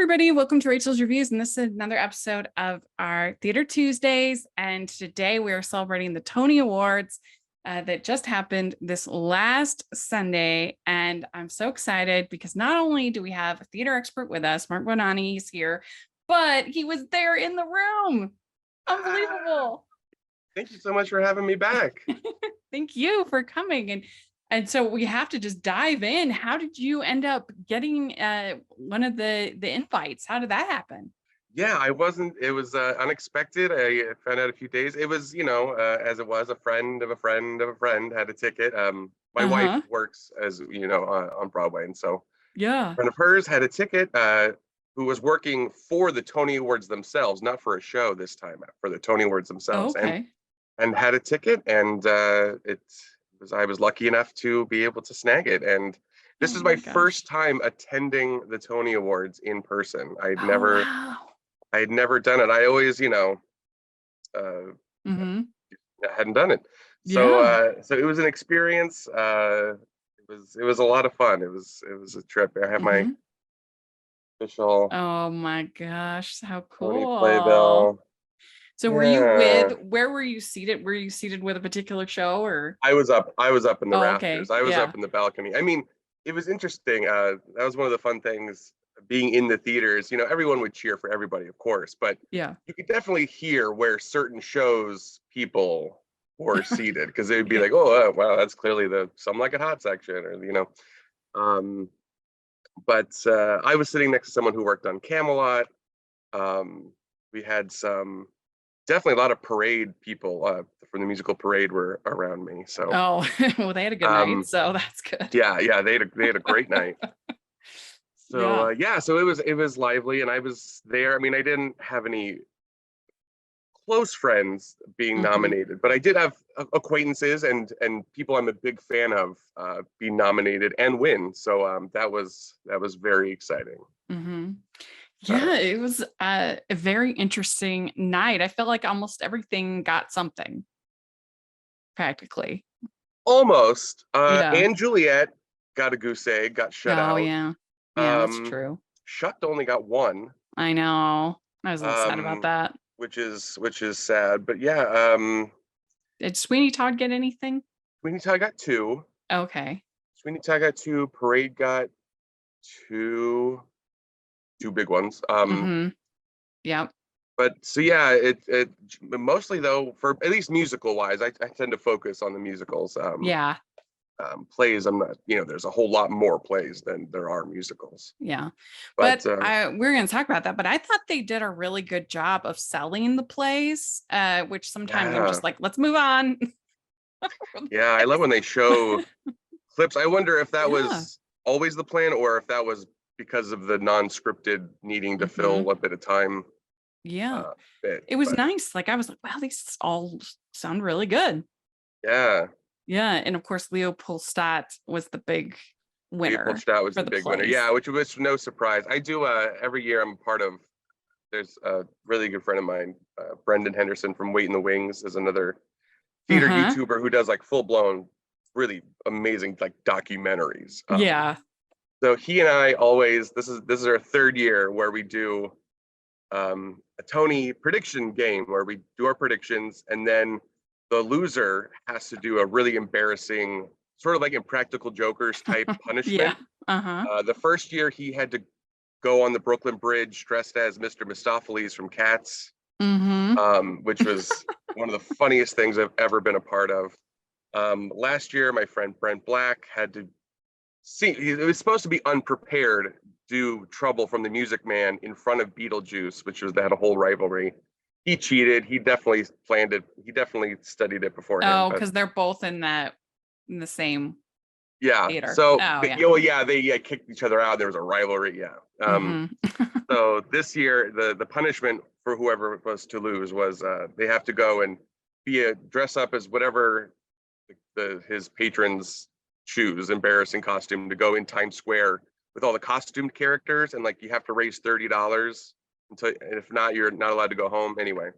everybody. Welcome to Rachel's Reviews, and this is another episode of our Theater Tuesdays. And today we are celebrating the Tony Awards that just happened this last Sunday. And I'm so excited because not only do we have a theater expert with us, Marc Bonanni is here, but he was there in the room. Unbelievable. Thank you so much for having me back. Thank you for coming. And so we have to just dive in. How did you end up getting one of the invites? How did that happen? Yeah, it was unexpected. I found out a few days. It was, as it was, a friend of a friend of a friend had a ticket. My wife works, as you know, on Broadway. And so a friend of hers had a ticket who was working for the Tony Awards themselves, not for a show this time, for the Tony Awards themselves. And had a ticket, and I was lucky enough to be able to snag it. And this is my first time attending the Tony Awards in person. I had never done it. I always, hadn't done it. So it was an experience. It was a lot of fun. It was a trip. I have my official. Oh my gosh, how cool. Tony playbill. So where were you seated? Were you seated with a particular show, or? I was up in the rafters. Okay. I was up in the balcony. I mean, it was interesting. That was one of the fun things being in the theaters. Everyone would cheer for everybody, of course, but you could definitely hear where certain shows people were seated, because they would be like, oh, wow, that's clearly the Some Like It Hot section, or but I was sitting next to someone who worked on Camelot. We had definitely a lot of parade people from the musical Parade were around me. So well, they had a good night, so that's good. Yeah, they had a great night. So so it was lively, and I was there. I mean, I didn't have any close friends being nominated, but I did have acquaintances and people I'm a big fan of be nominated and win. So that was very exciting. Yeah, it was a very interesting night. I felt like almost everything got something, practically. Almost. And Juliet got a goose egg, got shut out. Oh, yeah. Yeah, that's true. Shucked only got one. I know. I was a little sad about that. Which is sad. But yeah. Did Sweeney Todd get anything? Sweeney Todd got two. Okay. Sweeney Todd got two. Parade got two big ones. Yeah. But so yeah, it mostly, though, for at least musical wise, I tend to focus on the musicals. Plays, I'm not, there's a whole lot more plays than there are musicals. Yeah. But we're going to talk about that, but I thought they did a really good job of selling the plays, which sometimes I'm just like, let's move on. Yeah, I love when they show clips. I wonder if that was always the plan, or if that was because of the non-scripted needing to fill a bit of time. Yeah. It was nice. Like, I was like, wow, these all sound really good. Yeah. Yeah. And of course, Leopoldstadt was the big winner. Leopoldstadt was the big winner. Yeah, which was no surprise. I do every year I'm part of, there's a really good friend of mine, Brendan Henderson from Wait in the Wings, is another theater YouTuber who does like full-blown, really amazing like documentaries. So he and I always, this is our third year where we do a Tony prediction game where we do our predictions, and then the loser has to do a really embarrassing, sort of like Impractical Jokers type punishment. The first year he had to go on the Brooklyn Bridge dressed as Mr. Mistopheles from Cats, which was one of the funniest things I've ever been a part of. Last year, my friend Brent Black had to it was supposed to be unprepared, do Trouble from the Music Man in front of Beetlejuice, they had a whole rivalry. He cheated. He definitely planned it. He definitely studied it beforehand. Oh, because they're both in the same theater. So they kicked each other out. There was a rivalry. So this year, the punishment for whoever was to lose was they have to go and dress up as whatever his patrons choose, embarrassing costume, to go in Times Square with all the costumed characters, and like you have to raise $30 until, and if not, you're not allowed to go home anyway.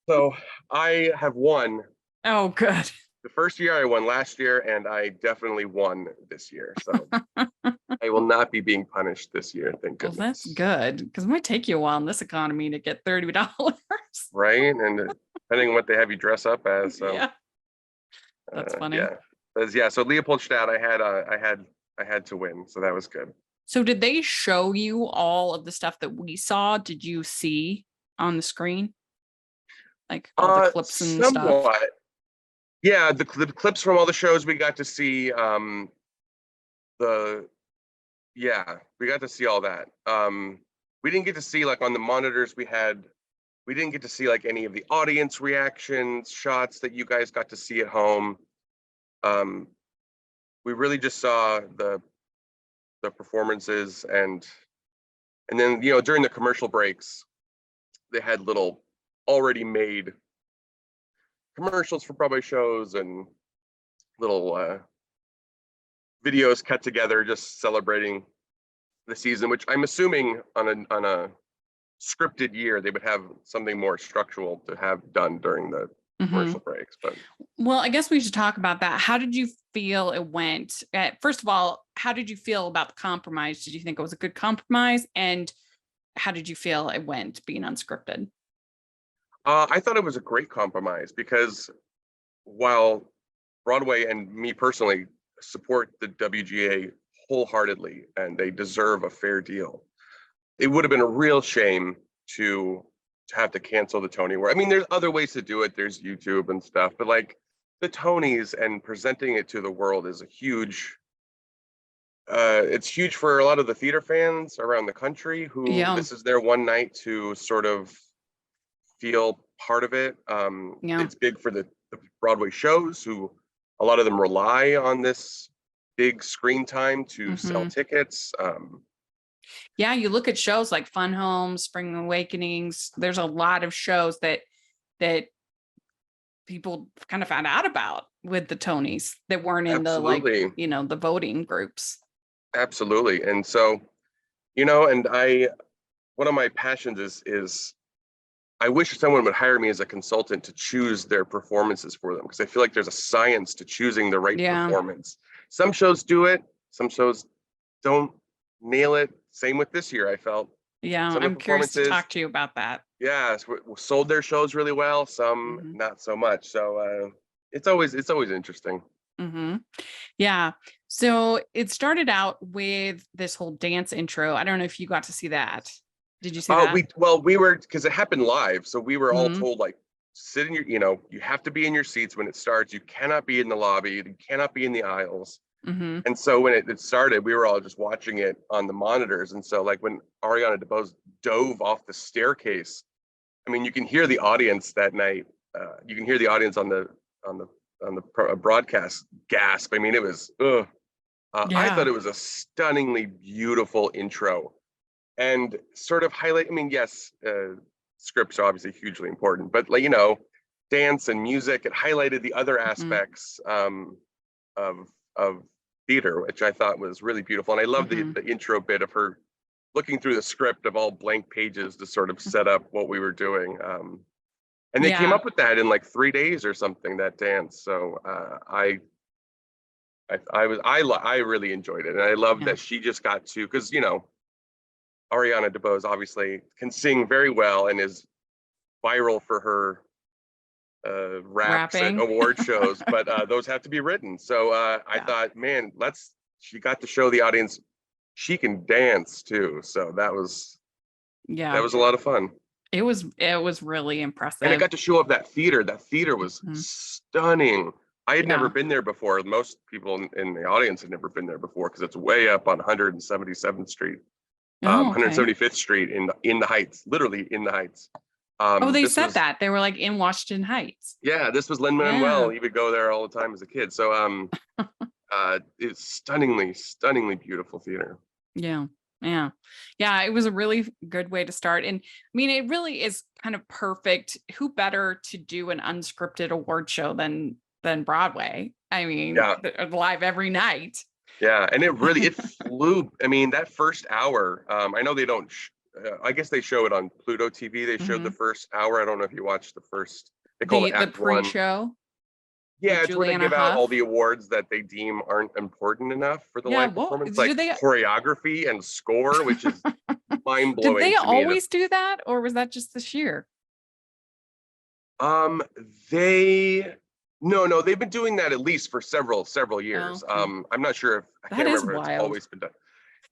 So I have won. Oh, good. The first year I won last year, and I definitely won this year. So I will not be being punished this year, thank Well, goodness. that's good, because it might take you a while in this economy to get $30. Right, and depending on what they have you dress up as. So Yeah, that's funny. So Leopoldstadt, I had to win, so that was good. So did they show you all of the stuff that we saw? Did you see on the screen? Like all the clips and stuff? Somewhat. Yeah, the clips from all the shows we got to see. We got to see all that. We didn't get to see, like, on the monitors we didn't get to see like any of the audience reactions, shots that you guys got to see at home. We really just saw the performances, and then, you know, during the commercial breaks, they had little already made commercials for Broadway shows and little videos cut together just celebrating the season, which I'm assuming on a scripted year they would have something more structural to have done during the commercial breaks. But well, I guess we should talk about that. How did you feel it went? First of all, how did you feel about the compromise? Did you think it was a good compromise? And how did you feel it went being unscripted? I thought it was a great compromise, because while Broadway and me personally support the WGA wholeheartedly and they deserve a fair deal, it would have been a real shame to have to cancel the Tony Award. I mean, there's other ways to do it. There's YouTube and stuff, but like the Tonys and presenting it to the world is a huge, it's huge for a lot of the theater fans around the country who this is their one night to sort of feel part of it. It's big for the Broadway shows, who a lot of them rely on this big screen time to sell tickets. Yeah, you look at shows like Fun Home, Spring Awakenings. There's a lot of shows that people kind of found out about with the Tonys that weren't in the, like, you know, the voting groups. Absolutely. And so, you know, and one of my passions is I wish someone would hire me as a consultant to choose their performances for them, because I feel like there's a science to choosing the right performance. Some shows do it, some shows don't nail it. Same with this year, I felt. Yeah, I'm curious to talk to you about that. Yeah, sold their shows really well, some not so much. So it's always interesting. Yeah. So it started out with this whole dance intro. I don't know if you got to see that. Did you see that? We were, because it happened live, so we were all told, like, sit in your, you know, you have to be in your seats when it starts. You cannot be in the lobby. You cannot be in the aisles. And so when it started, we were all just watching it on the monitors. And so, like, when Ariana DeBose dove off the staircase, I mean, you can hear the audience that night. You can hear the audience on the broadcast gasp. I mean, it was I thought it was a stunningly beautiful intro, and sort of highlight. I mean, yes, scripts are obviously hugely important, but, like, you know, dance and music, it highlighted the other aspects of theater, which I thought was really beautiful. And I love the intro bit of her looking through the script of all blank pages to sort of set up what we were doing. And they came up with that in like 3 days or something, that dance. So I really enjoyed it. And I love that she just got to, because, you know, Ariana DeBose obviously can sing very well and is viral for her raps at award shows, but those have to be written. So I thought, man, she got to show the audience she can dance too. So that was a lot of fun. It was really impressive. And it got to show up that theater. That theater was stunning. I had never been there before. Most people in the audience had never been there before, because it's way up on 177th Street, 175th Street in the Heights, literally in the Heights. They said that they were like in Washington Heights. Yeah, this was Lin-Manuel. He would go there all the time as a kid. So it's stunningly beautiful theater. Yeah. It was a really good way to start. And I mean, it really is kind of perfect. Who better to do an unscripted award show than Broadway? I mean, live every night. Yeah, and it flew. I mean, that first hour, I know they don't I guess they show it on Pluto TV. They showed the first hour. I don't know if you watched the first. They call it Act the pre-show. Yeah, with it's where they Juliana give out all Hough. the awards that they deem aren't important enough for the Yeah, live well, performance, like choreography and score, which is mind did blowing they to me. always do that, or was that just this year? Um, they no, they've been doing that at least for several years. Okay. I'm not sure if I That can't is remember if it's wild. always been done.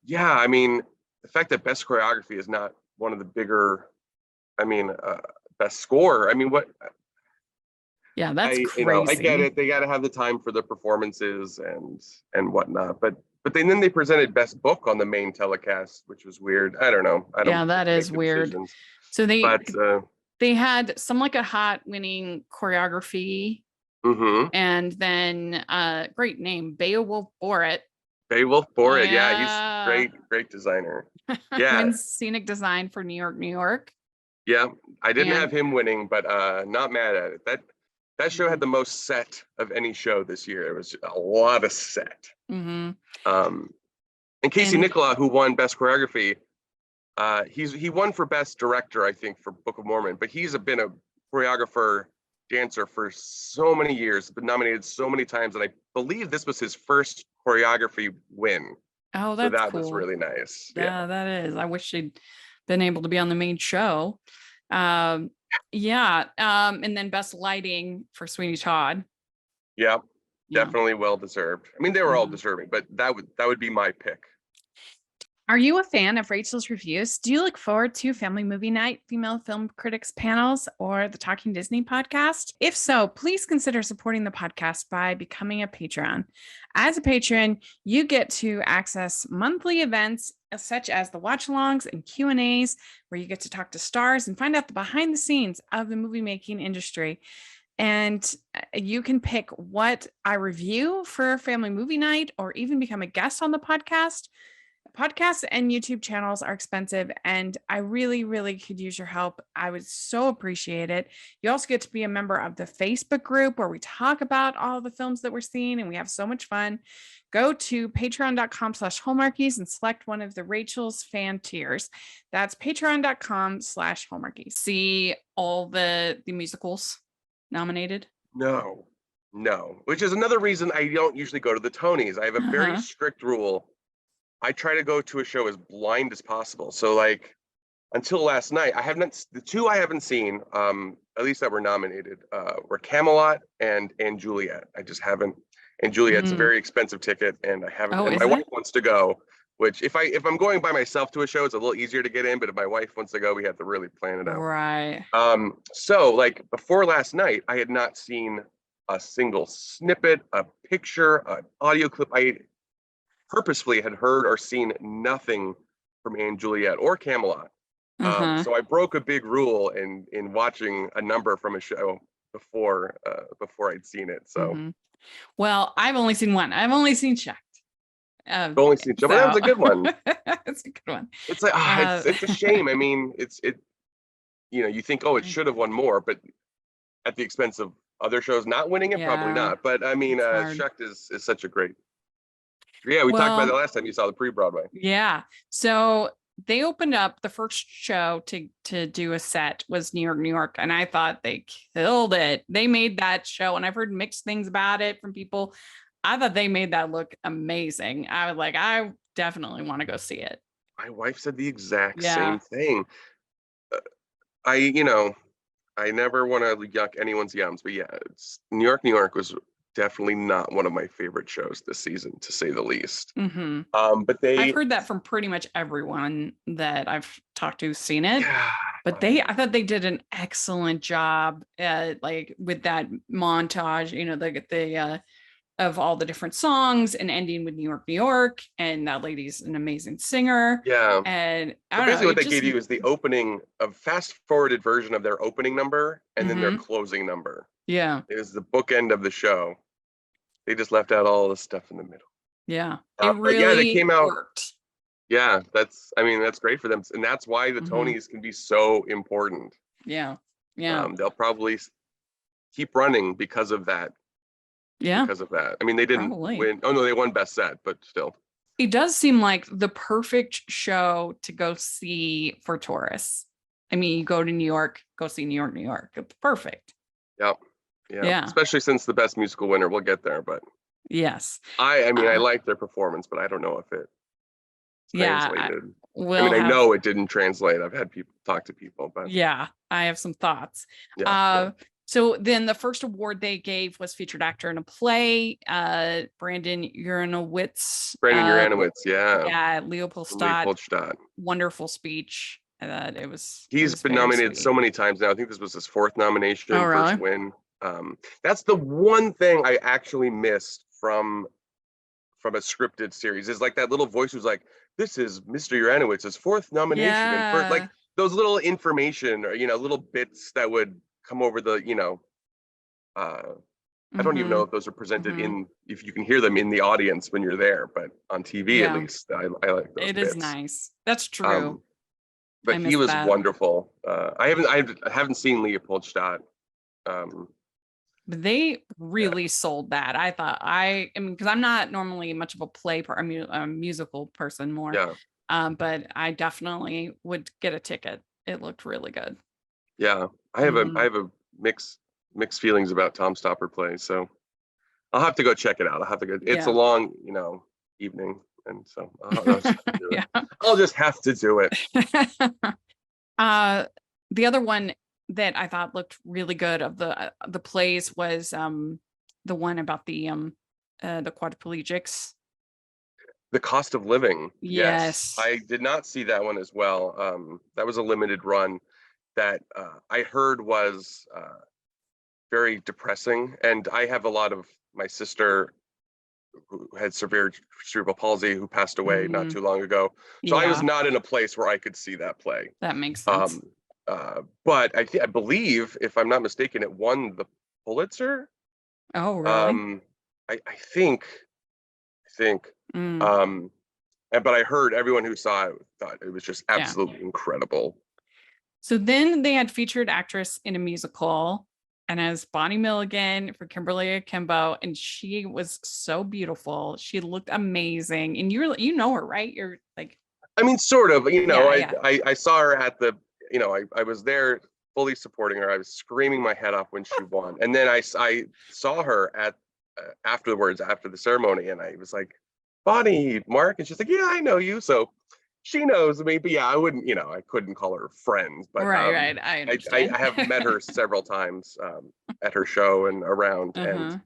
Yeah, I mean, the fact that best choreography is not one of the bigger, I mean, best score. I mean, what Yeah, that's I get crazy. it. They got to have the time for the performances and whatnot. But then they presented best book on the main telecast, which was weird. I don't know. I don't Yeah, that make is the weird. decisions. So But they had some like a hot winning choreography, mm-hmm. and then great name, Beowulf Borat. Beowulf Bora, yeah, he's Yeah. great designer. Yeah, Wins scenic design for New York, New York. yeah. I didn't have And him winning, but not mad at it. That show had the most set of any show this year. There was a lot of set. mm-hmm. Um, and Casey And Nicola, who won Best Choreography, he won for Best Director, I think, for Book of Mormon. But he's been a choreographer, dancer for so many years, been nominated so many times, and I believe this was his first choreography win. oh, So that's that was cool. really nice. Yeah, that is. I wish she'd been able to be on the main show. Um, yeah. And then best lighting for Sweeney Todd. Yeah, Yeah. definitely well deserved. I mean, they were all Mhm. deserving, but that would be my pick. Are you a fan of Rachel's Reviews? Do you look forward to Family Movie Night, Female Film Critics panels, or the Talking Disney podcast? If so, please consider supporting the podcast by becoming a Patreon. As a patron, you get to access monthly events such as the watch-alongs and Q&As, where you get to talk to stars and find out the behind the scenes of the movie making industry. And you can pick what I review for Family Movie Night or even become a guest on the podcast. Podcasts and YouTube channels are expensive, and I really, really could use your help. I would so appreciate it. You also get to be a member of the Facebook group where we talk about all the films that we're seeing, and we have so much fun. Go to patreon.com/hallmarkies and select one of the Rachel's fan tiers. That's patreon.com/hallmarkies. See all the musicals nominated. No, which is another reason I don't usually go to the Tonys. I have a very Uh-huh. strict rule. I try to go to a show as blind as possible. So like until last night, the two I haven't seen, at least that were nominated, were Camelot and Juliet. I just haven't. And Juliet's a Mm. very expensive ticket, and I haven't. Oh, And is my wife it? wants to go. Which if I'm going by myself to a show, it's a little easier to get in. But if my wife wants to go, we have to really plan it out. Right. So like before last night, I had not seen a single snippet, a picture, an audio clip. I purposefully had heard or seen nothing from Anne Juliet or Camelot. Uh-huh. So I broke a big rule in watching a number from a show before I'd seen it. So Mm-hmm. Well, I've only seen one. I've only seen Checked. I've only seen show, but that was So a good one. it's a good one. It's like it's a shame. I mean, you think, oh, it should have won more, but at the expense of other shows not winning it, probably Yeah, not. But I mean, it's hard. Shucked is such a great. Yeah, we talked about that Well, last time you saw the pre-Broadway. yeah. So they opened up the first show to do a set was New York, New York, and I thought they killed it. They made that show, and I've heard mixed things about it from people. I thought they made that look amazing. I was like, I definitely want to go see it. My wife said the exact Yeah. same thing. I never want to yuck anyone's yums, but yeah, New York, New York was definitely not one of my favorite shows this season, to say the least. Mm-hmm. But I've heard that from pretty much everyone that I've talked to, seen it. yeah, But I thought they did an excellent job like with that montage, the of all the different songs and ending with New York, New York. And that lady's an amazing singer. yeah. And I So don't know, basically, what it they just, gave you is the opening of fast-forwarded version of their opening number, and then their Mhm. closing number. Yeah. It was the bookend of the show. They just left out all the stuff in the middle. Yeah. It But yeah, they really came out. worked. Yeah, that's great for them, and that's why the Mhm. Tonys can be so important. Yeah. Yeah. They'll probably keep running because of that. Yeah. I mean, they didn't Probably. win. Oh no, they won Best Set, but still. It does seem like the perfect show to go see for tourists. I mean, you go to New York, go see New York, New York. It's perfect. Yep. Yeah. Especially since the best musical winner, we'll get there, but yes. I mean, I like their performance, but I don't know if it translated. I mean, I know it didn't translate. I've had people talk to people, but I have some thoughts. Yeah. So then the first award they gave was featured actor in a play. Brandon Uranowitz. Leopoldstadt. Wonderful speech. He's been nominated so many times now. I think this was his 4th nomination, really? first win. That's the one thing I actually missed from a scripted series, is like that little voice who's like, this is Mr. Uranowitz's 4th nomination. And first, like those little information or, little bits that would come over the, I don't even know if those are presented if you can hear them in the audience when you're there, but on TV at least, I like those bits. Is nice. That's true. But he was wonderful. I haven't seen Leopoldstadt. But they really sold that. I thought, I mean, because I'm not normally much of a a musical person more. But I definitely would get a ticket. It looked really good. Yeah, I have a mixed feelings about Tom Stopper plays, so I'll have to go check it out. I'll have to go. It's a long, evening, and so I'll just have to do it. The other one that I thought looked really good of the plays was the one about the quadriplegics. The Cost of Living. Yes. I did not see that one as well. That was a limited run that I heard was very depressing. And I have a lot of my sister who had severe cerebral palsy who passed away not too long ago. So I was not in a place where I could see that play. That makes sense. But I believe, if I'm not mistaken, it won the Pulitzer. Oh, really? I think. But I heard everyone who saw it thought it was just absolutely incredible. So then they had featured actress in a musical, and as Bonnie Milligan for Kimberly Akimbo, and she was so beautiful. She looked amazing, and you know her, right? You're like, I mean, sort of. I saw her at the. I was there fully supporting her. I was screaming my head off when she won, and then I saw her at afterwards after the ceremony, and I was like, Bonnie, Mark, and she's like, yeah, I know you. So she knows me, but I wouldn't, I couldn't call her friends, but right. I have met her several times at her show and around, and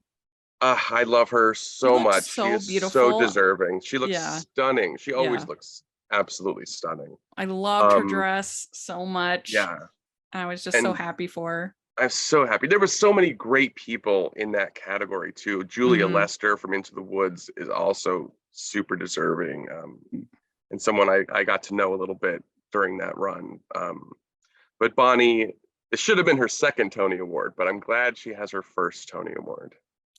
I love her so much. So she is beautiful. So deserving. She looks stunning. She always looks absolutely stunning. I loved her dress so much. Yeah. I was just so happy for her. I'm so happy. There were so many great people in that category too. Julia Lester from Into the Woods is also super deserving, and someone I got to know a little bit during that run. But Bonnie, it should have been her second Tony Award, but I'm glad she has her first Tony Award.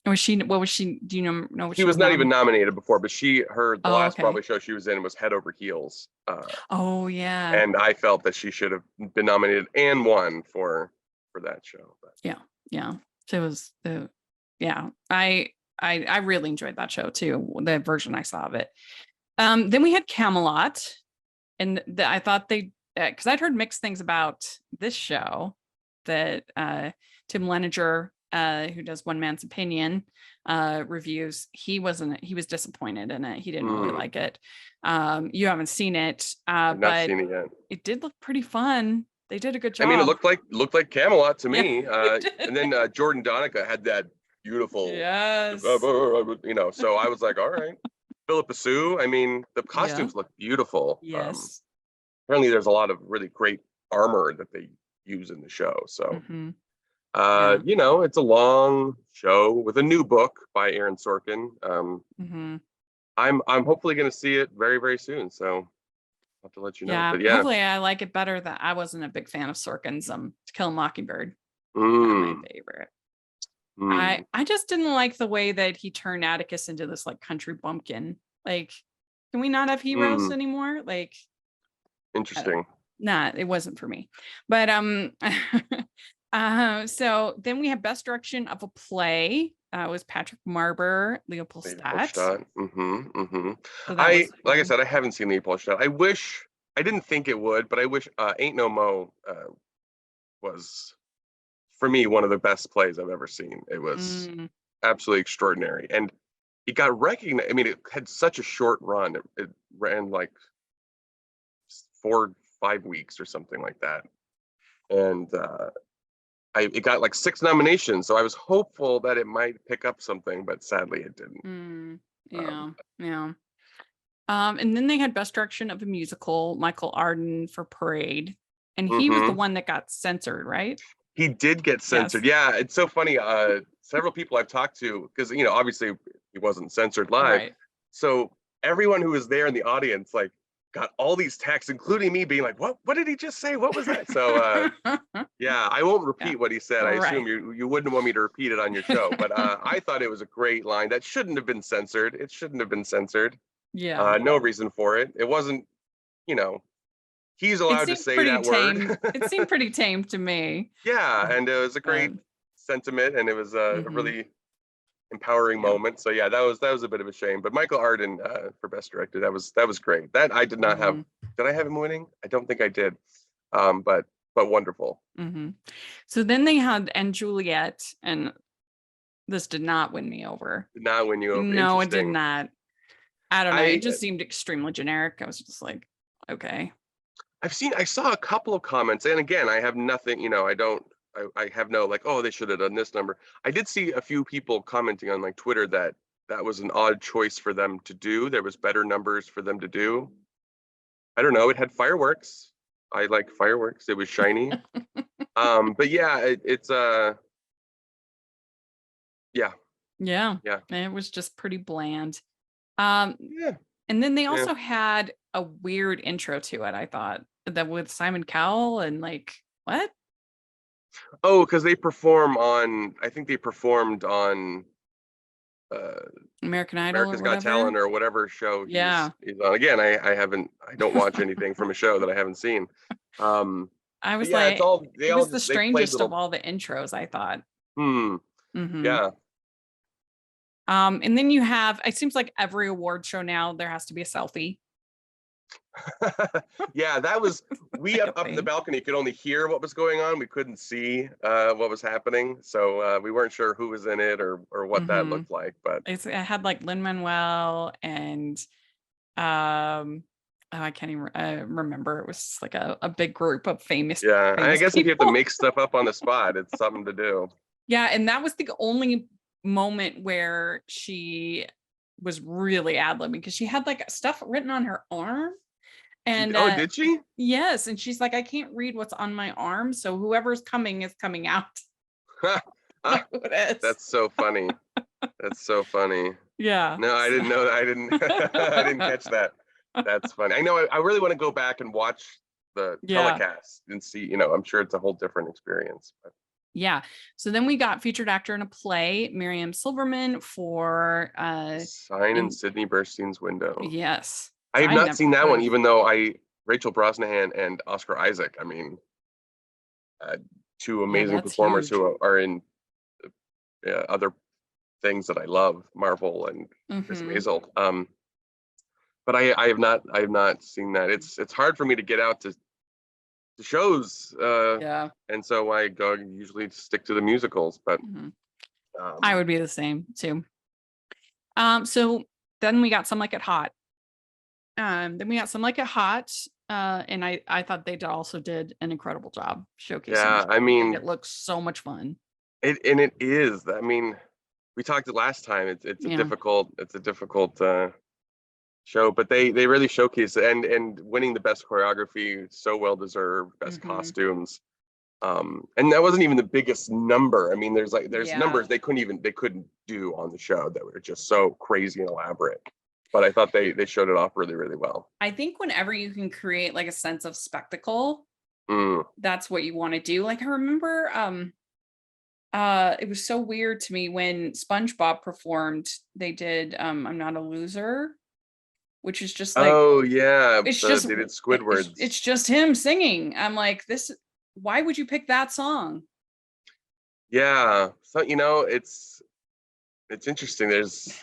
What was she? Do you know what she was not even nominated before, but the last Broadway show she was in was Head Over Heels. And I felt that she should have been nominated and won for that show. But. Yeah. So it was I really enjoyed that show too, the version I saw of it. Then we had Camelot, and I thought because I'd heard mixed things about this show, that Tim Leninger, who does One Man's Opinion reviews, he was disappointed in it. He didn't really like it. You haven't seen it, I've not seen it yet. It did look pretty fun. They did a good job. I mean, it looked like Camelot to me. And then Jordan Donica had that beautiful, so I was like, all right. Philippa Sue. I mean, the costumes look beautiful. Yes. Apparently, there's a lot of really great armor that they use in the show. So, it's a long show with a new book by Aaron Sorkin. I'm hopefully going to see it very, very soon. So I'll have to let you know. But hopefully I like it better. That I wasn't a big fan of Sorkin's To Kill a Mockingbird. Not my favorite. I just didn't like the way that he turned Atticus into this like country bumpkin. Like, can we not have heroes anymore? Like, interesting. It wasn't for me. But so then we have Best Direction of a Play. It was Patrick Marber, Leopoldstadt. So like I said, I haven't seen Leopoldstadt. I didn't think it would, but I wish Ain't No Mo was for me, one of the best plays I've ever seen. It was absolutely extraordinary. And it got recognized. I mean, it had such a short run. It ran like 4-5 weeks or something like that. And it got like 6 nominations. So I was hopeful that it might pick up something, but sadly it didn't. Yeah. And then they had Best Direction of a Musical, Michael Arden for Parade. And he was the one that got censored, right? He did get censored. Yes. Yeah, it's so funny. Several people I've talked to, because obviously he wasn't censored live. Right. So everyone who was there in the audience like got all these texts, including me being like, what did he just say? What was that? So yeah, I won't repeat what he said. I assume you wouldn't want me to repeat it on your show, but I thought it was a great line that shouldn't have been censored. It shouldn't have been censored. Yeah. No reason for it. It wasn't, he's allowed to say that tame. word. It seemed pretty tame to me. Yeah, and it was a great sentiment, and it was a really empowering moment. So yeah, that was a bit of a shame. But Michael Arden for Best Director, that was great. That I did not have. Did I have him winning? I don't think I did. But wonderful. So then they had And Juliet, and this did not win me over. Did not win you over. No, it did not. I don't know. It just seemed extremely generic. I was just like, okay. I saw a couple of comments, and again, I have nothing, I have no like, oh, they should have done this number. I did see a few people commenting on like Twitter that was an odd choice for them to do. There was better numbers for them to do. I don't know. It had fireworks. I like fireworks. It was shiny. But yeah, it's yeah. It was just pretty bland. Yeah. And then they also had a weird intro to it, I thought, that with Simon Cowell and like, what? Oh, because they perform on, I think they performed on American Idol, America's Got Talent or whatever show he's on. Again, I don't watch anything from a show that I haven't seen. I was like, it was the strangest of all the intros, I thought. Yeah. And then you have, it seems like every award show now, there has to be a selfie. Yeah, that was, we up in the balcony could only hear what was going on. We couldn't see what was happening. So we weren't sure who was in it or what that looked like. But it had like Lin-Manuel and I can't even remember. It was just like a big group of famous. Yeah, famous I guess people. if you have to make stuff up on the spot, it's something to do. Yeah, and that was the only moment where she was really ad-libbing because she had like stuff written on her arm. And did she? Yes, and she's like, I can't read what's on my arm, so whoever's coming is coming out. That's so funny. That's so funny. Yeah. No, I didn't know that. I didn't I didn't catch that. That's funny. I know I really want to go back and watch the telecast and see, I'm sure it's a whole different experience. But. Yeah. So then we got featured actor in a play, Miriam Silverman for Sign in Sydney Burstein's Window. Yes. I have not seen that one, even though Rachel Brosnahan and Oscar Isaac, I mean, two amazing performers who are in other things that I love, Marvel and Chris Maisel. But I have not seen that. It's hard for me to get out to shows. And so I usually stick to the musicals, but I would be the same too. So then we got Some Like It Hot. And I thought they also did an incredible job showcasing. Yeah, I mean, it looks so much fun. It is. I mean, we talked it last time. It's a difficult show, but they really showcase it, and winning the best choreography, so well deserved. Best costumes, and that wasn't even the biggest number. I mean, there's numbers they couldn't do on the show that were just so crazy and elaborate. But I thought they showed it off really, really well. I think whenever you can create like a sense of spectacle, that's what you want to do. Like I remember, it was so weird to me when SpongeBob performed. They did I'm Not a Loser, which is just like, they did Squidward. It's just him singing. I'm like, why would you pick that song? Yeah, so it's interesting. There's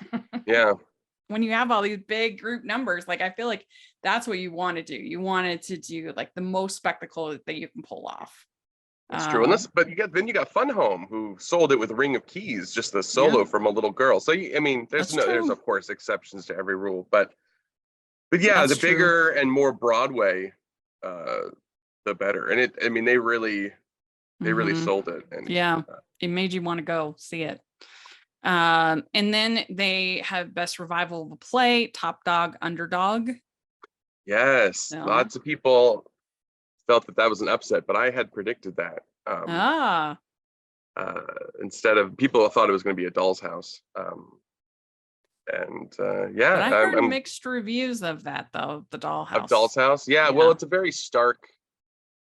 when you have all these big group numbers, like I feel like that's what you want to do. You wanted to do like the most spectacle that you can pull off. That's true. And but you got Fun Home, who sold it with Ring of Keys, just the solo from a little girl. So I mean, there's of course exceptions to every rule, but yeah, the bigger and more Broadway, the better. And I mean, they really sold it. And it made you want to go see it. And then they have best revival of a play, Top Dog, Underdog. Yes, lots of people felt that was an upset, but I had predicted that. Instead of, people thought it was going to be a Doll's House. But I heard mixed reviews of that, though. The Dollhouse. Of Doll's House, yeah. Well, it's a very stark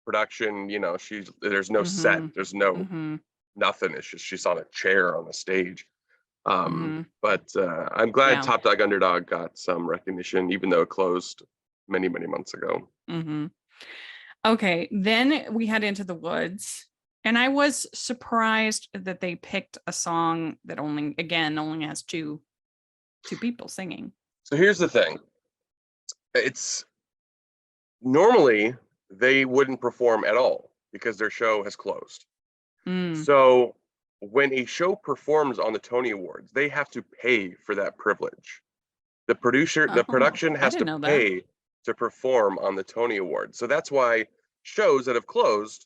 production. You know, there's no set, there's no nothing. It's just she's on a chair on the stage. But I'm glad Top Dog Underdog got some recognition, even though it closed many months ago. Okay, then we head into the woods, and I was surprised that they picked a song that only has two people singing. So here's the thing. It's normally they wouldn't perform at all because their show has closed. So when a show performs on the Tony Awards, they have to pay for that privilege. The production has to pay to perform on the Tony Awards. So that's why shows that have closed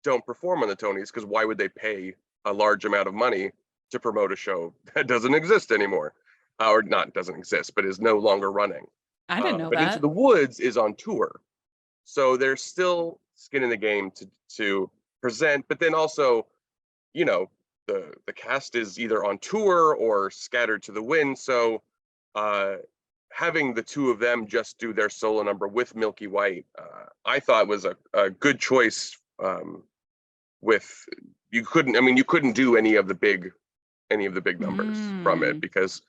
don't perform on the Tonys, because why would they pay a large amount of money to promote a show that doesn't exist anymore? Or not doesn't exist, but is no longer running. I didn't know but that. Into the Woods is on tour. So there's still skin in the game to present, but then also, you know, the cast is either on tour or scattered to the wind. So having the two of them just do their solo number with Milky White, I thought was a good choice. You couldn't do any of the big numbers from it, because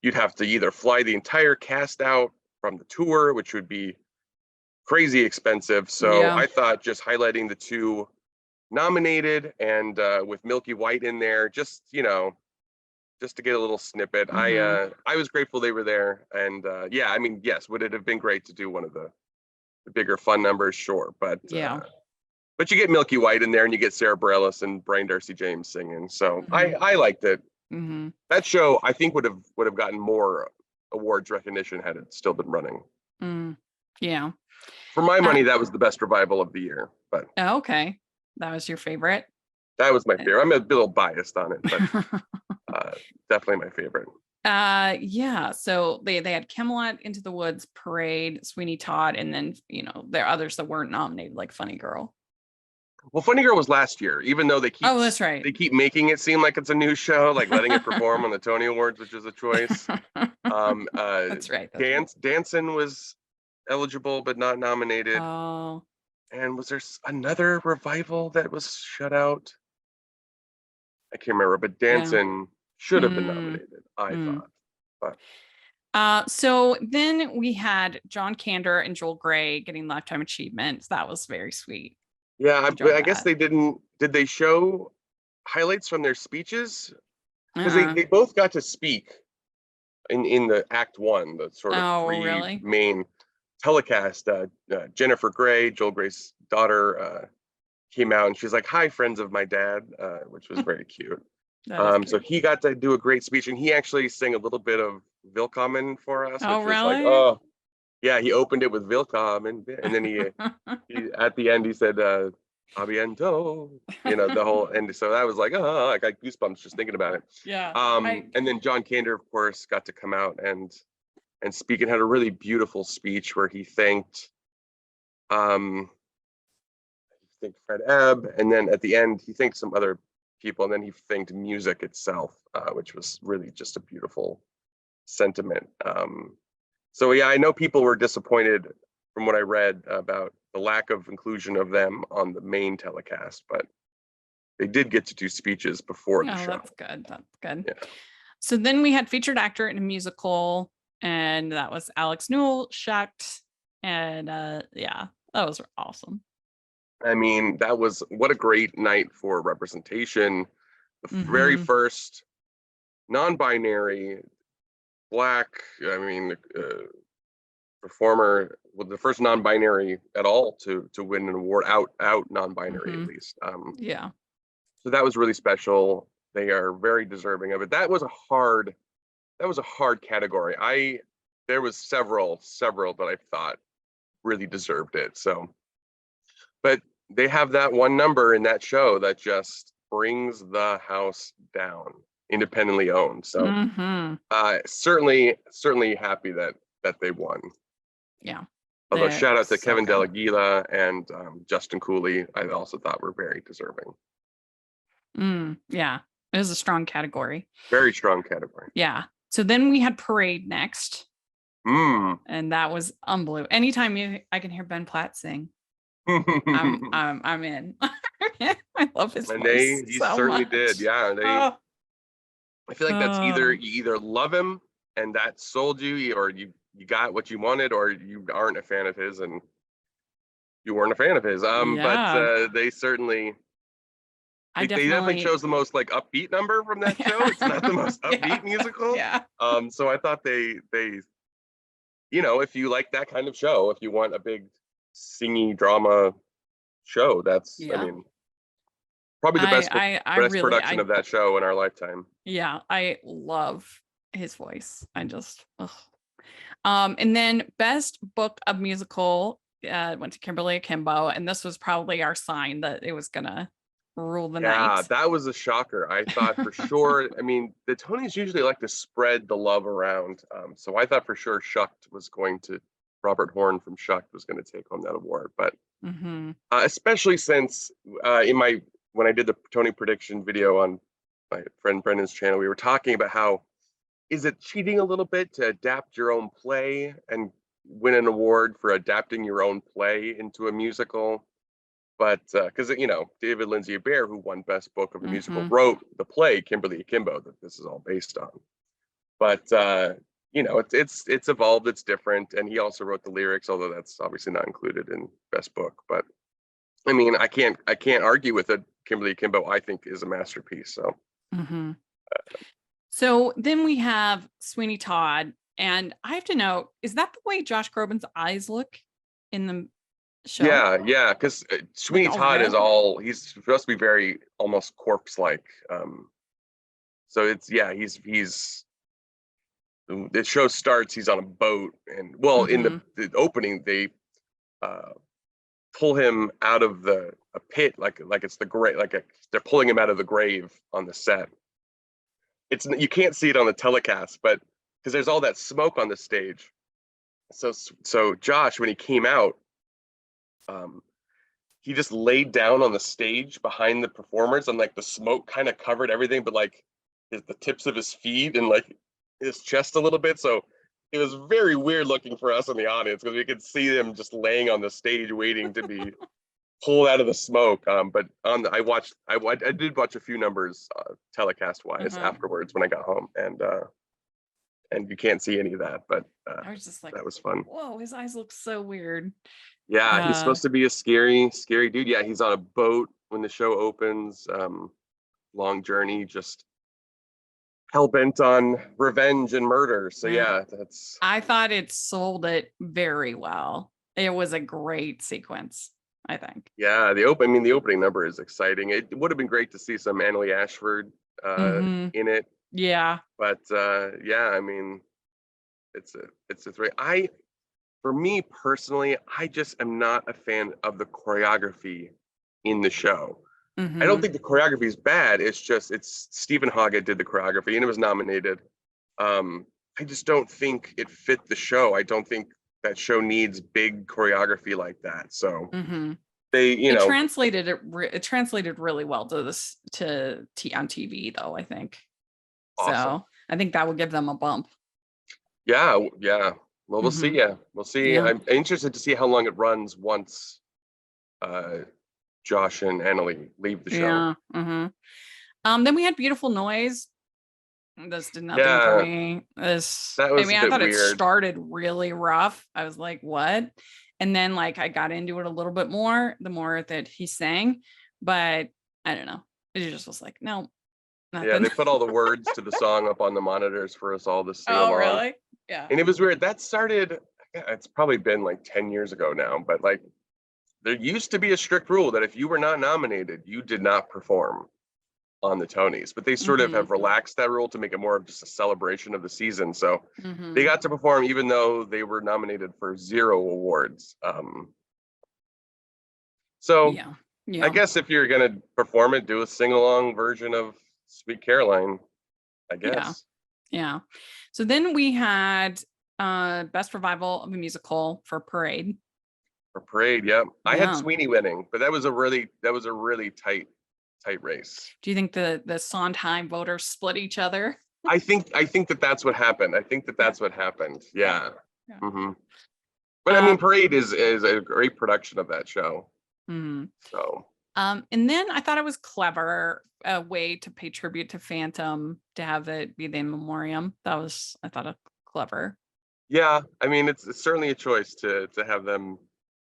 you'd have to either fly the entire cast out from the tour, which would be crazy expensive. So I thought just highlighting the two nominated and with Milky White in there, just to get a little snippet. I was grateful they were there. And I mean, yes, would it have been great to do one of the bigger fun numbers? Sure. But but you get Milky White in there, and you get Sarah Bareilles and Brian Darcy James singing. So I liked it. That show, I think, would have gotten more awards recognition had it still been running. For my money, that was the best revival of the year. But okay, that was your favorite. That was my favorite. I'm a little biased on it, but definitely my favorite. So they had Camelot, Into the Woods, Parade, Sweeney Todd, and then there are others that weren't nominated, like Funny Girl. Well, Funny Girl was last year, even though they keep that's right. They keep making it seem like it's a new show, like letting it perform on the Tony Awards, which is a choice. That's right. Dancin' was eligible but not nominated. Oh. And was there another revival that was shut out? I can't remember, but Dancin' should have been nominated, I thought. But so then we had John Kander and Joel Grey getting Lifetime Achievements. That was very sweet. Yeah, I guess they didn't. Did they show highlights from their speeches? Because they both got to speak in the Act One, the sort of three main telecast. Jennifer Grey, Joel Grey's daughter, came out, and she's like, "Hi, friends of my dad," which was very cute. So he got to do a great speech, and he actually sang a little bit of Willkommen for us. Oh, which really? Was like, yeah, he opened it with Willkommen, and then he at the end he said "Abiento," the whole end. So that was like, I got goosebumps just thinking about it. Yeah. And then John Kander, of course, got to come out and speak, and had a really beautiful speech where he thanked Fred Ebb, and then at the end he thanked some other people, and then he thanked music itself, which was really just a beautiful sentiment. So yeah, I know people were disappointed from what I read about the lack of inclusion of them on the main telecast, but they did get to do speeches before the show. That's good. Yeah. So then we had featured actor in a musical, and that was Alex Newell, Shucked, and that was awesome. I mean, what a great night for representation. The very first non-binary Black, performer the first non-binary at all to win an award, out non-binary at least. Yeah. So that was really special. They are very deserving of it. That was a hard category. There was several that I thought really deserved it. So, but they have that one number in that show that just brings the house down, independently owned. So certainly happy that they won. Yeah. Although shout out to so Kevin good. Delaguila and Justin Cooley, I also thought were very deserving. Yeah, it was a strong category. Very strong category. Yeah. So then we had Parade next. And that was unbelievable. Anytime I can hear Ben Platt sing, I'm in. I love his and voice. He so certainly much. Did. Yeah. I feel like that's you either love him and that sold you, or you got what you wanted, or you aren't a fan of his and you weren't a fan of his. But they certainly they definitely chose the most like upbeat number from that show. It's not the most upbeat musical. Yeah. So I thought they if you like that kind of show, if you want a big singy drama show, that's I mean probably the best production of that show in our lifetime. Yeah, I love his voice. I just and then best book of musical went to Kimberly Akimbo, and this was probably our sign that it was gonna rule the night. Yeah, that was a shocker. I thought for sure. I mean, the Tonys usually like to spread the love around, so I thought for sure Robert Horn from Shucked was going to take home that award. But especially since when I did the Tony prediction video on my friend Brendan's channel, we were talking about how is it cheating a little bit to adapt your own play and win an award for adapting your own play into a musical? But because David Lindsay Abaire, who won Best Book of a Musical, wrote the play Kimberly Akimbo that this is all based on. But it's evolved, it's different, and he also wrote the lyrics, although that's obviously not included in Best Book. But I mean, I can't argue with it. Kimberly Akimbo, I think, is a masterpiece. So. So then we have Sweeney Todd, and I have to know, is that the way Josh Groban's eyes look in the show? Yeah, because Sweeney Todd he's supposed to be very almost corpse-like. So it's the show starts, he's on a boat, and in the opening they pull him out of a pit like it's the grave, they're pulling him out of the grave on the set. You can't see it on the telecast, but because there's all that smoke on the stage. So Josh, when he came out, he just laid down on the stage behind the performers, and like the smoke kind of covered everything, but like the tips of his feet and like his chest a little bit. So it was very weird looking for us in the audience because we could see them just laying on the stage waiting to be pulled out of the smoke. But I did watch a few numbers telecast wise afterwards when I got home, and you can't see any of that. But I was just like, that was fun. Whoa, his eyes look so weird. Yeah, he's supposed to be a scary dude. Yeah, he's on a boat when the show opens. Long journey, just hell-bent on revenge and murder. So yeah, I thought it sold it very well. It was a great sequence, I think. Yeah, the opening number is exciting. It would have been great to see some Annaleigh Ashford in it. Yeah. But I mean, it's a three. For me personally, I just am not a fan of the choreography in the show. I don't think the choreography is bad. It's Stephen Hoggett did the choreography and it was nominated. I just don't think it fit the show. I don't think that show needs big choreography like that. So it translated really well to on TV though, I think. Awesome. So I think that would give them a bump. Yeah. Well, we'll see. Yeah, we'll see. Yeah. I'm interested to see how long it runs once Josh and Annaleigh leave the show. Yeah. Then we had Beautiful Noise. This did nothing for me. I thought weird. It started really rough. I was like, what? And then like I got into it a little bit more the more that he sang, but I don't know. It just was like, no. Nothing. Yeah, they put all the words to the song up on the monitors for us all to sing along. Really? Yeah. And it was weird. That started, yeah, it's probably been like 10 years ago now, but like there used to be a strict rule that if you were not nominated, you did not perform on the Tonys, but they sort of Mm-hmm. have relaxed that rule to make it more of just a celebration of the season. So they Mm-hmm. got to perform even though they were nominated for 0 awards. So Yeah. I Yeah. guess if you're gonna perform it, do a sing-along version of Sweet Caroline, I Yeah. guess. Yeah. So then we had best revival of a musical for Parade. For Parade, yep. I had Yeah. Sweeney winning, but that was a really tight race. Do you think the Sondheim voters split each other? I think that's what happened. I think Yeah. that's what happened. Yeah. Yeah. Yeah. Hmm. But I mean, Um, Parade is a great production of that show. mhm. So And then I thought it was clever a way to pay tribute to Phantom to have it be the in memoriam. I thought it clever. yeah, I mean, it's certainly a choice to have them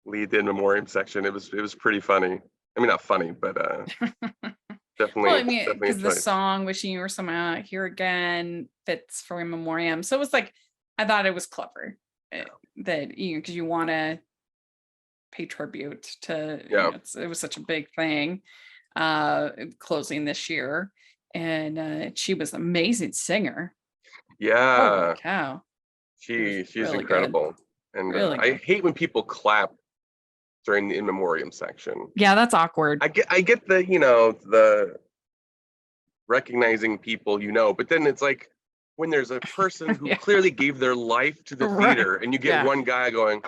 lead the in memoriam section. It was pretty funny. I mean, not funny, but Well, definitely I mean, definitely a because the choice. song "Wishing You Were Somewhere Here Again" fits for in memoriam, so it was like I thought it was clever that because you want to pay tribute to Yeah, it was such a big thing closing this year, and she was an amazing singer. Holy yeah. cow, she was She's really good, incredible, and really I good. hate when people clap during the in memoriam section. Yeah, that's awkward. I get the recognizing people, but then it's like when there's a person who Yeah, clearly gave their life to the right. theater and you get Yeah, one guy going,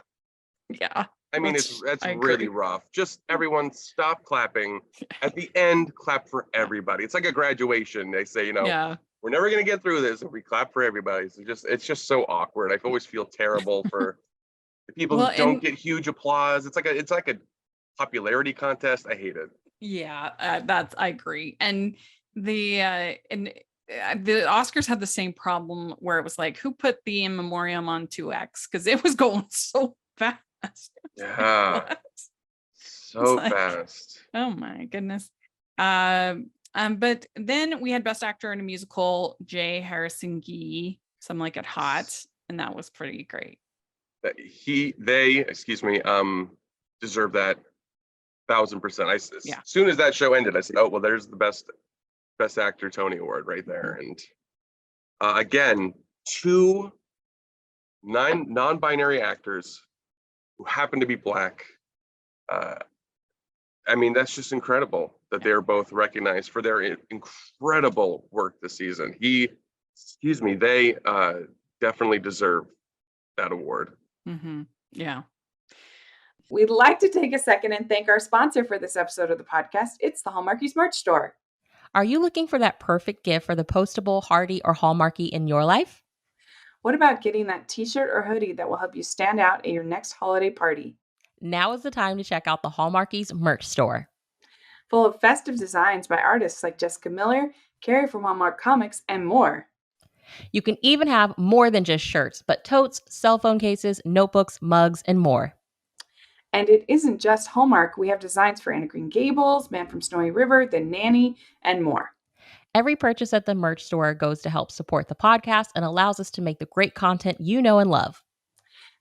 yeah. I mean, that's I really agree. rough. Just everyone stop clapping. At the end, clap for Yeah, everybody. It's like a graduation. They say, yeah. we're never gonna get through this if we clap for everybody. So it's just so awkward. I always feel terrible for the people who Well, don't and get huge applause. It's like a popularity contest. I hate it. yeah, that's I agree. And the Oscars had the same problem where it was like, who put the in memoriam on 2X? Because it was going so fast. It was like, Yeah, what? It's so like, fast. oh my goodness. But then we had Best Actor in a Musical, Jay Harrison Gee, Some Like It Hot, and that was pretty great. Excuse me, deserve that 1,000%. As Yeah. soon as that show ended, I said, "Oh well, there's the best actor Tony Award right there." Mhm. And again, two non-binary actors who happen to be Black. Uh, I mean, that's just incredible that Yeah. they're both recognized for their incredible work this season. They definitely deserve that award. Yeah. We'd like to take a second and thank our sponsor for this episode of the podcast. It's the Hallmarkies merch store. Are you looking for that perfect gift for the postable, hardy, or Hallmarky in your life? What about getting that t-shirt or hoodie that will help you stand out at your next holiday party? Now is the time to check out the Hallmarkies merch store. Full of festive designs by artists like Jessica Miller, Carrie from Hallmark Comics, and more. You can even have more than just shirts, but totes, cell phone cases, notebooks, mugs, and more. And it isn't just Hallmark. We have designs for Anna Green Gables, Man from Snowy River, The Nanny, and more. Every purchase at the merch store goes to help support the podcast and allows us to make the great content you know and love.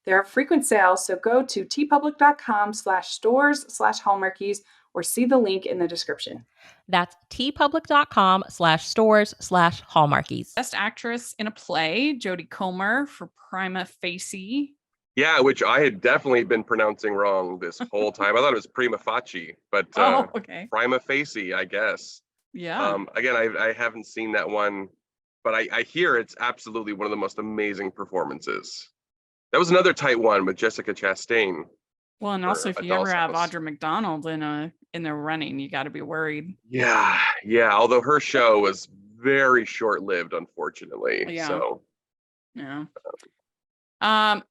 There are frequent sales, so go to tpublic.com/stores/hallmarkies or see the link in the description. That's tpublic.com/stores/hallmarkies. Best Actress in a Play, Jodie Comer for Prima Facie. Yeah, which I had definitely been pronouncing wrong this whole time. I thought it was prima facie, but Oh, okay. prima facie, I guess. Yeah. Again, I haven't seen that one, but I hear it's absolutely one of the most amazing performances. That was another tight one with Jessica Chastain Well, and also for if A you ever Doll's have House. Audra McDonald in the running, you got to be worried. Yeah, yeah. Although her show was very short-lived, unfortunately. Yeah. So Yeah.